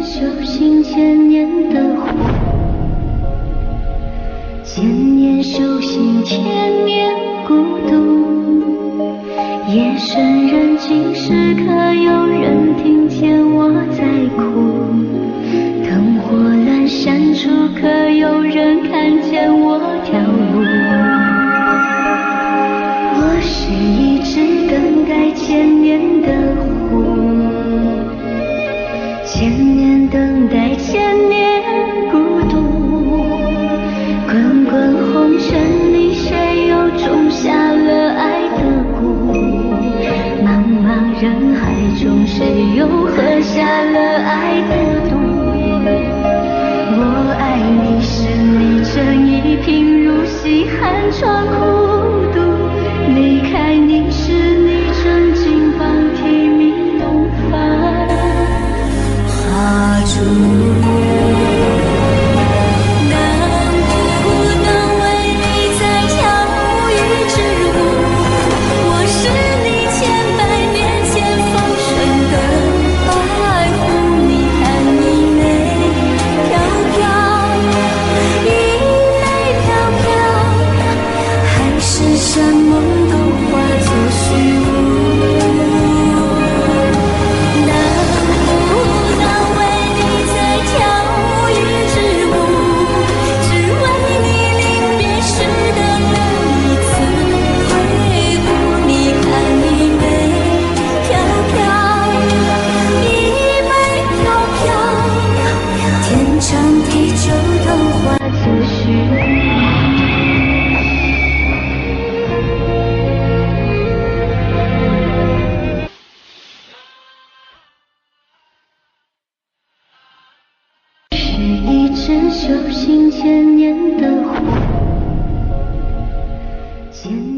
修行千年的火，千年修行千年孤独。夜深人静时，可有人听见我在哭？灯火阑珊处，可有人看见我跳舞？我是一只等待千年的湖，千年等待千年孤独。滚滚红尘里，谁又种下了爱的蛊？茫茫人海中，谁又喝下了爱的毒？我爱你时，你正一贫如洗，寒窗苦读；离开你时，你正金榜题名，东方花烛。修行千年的火，千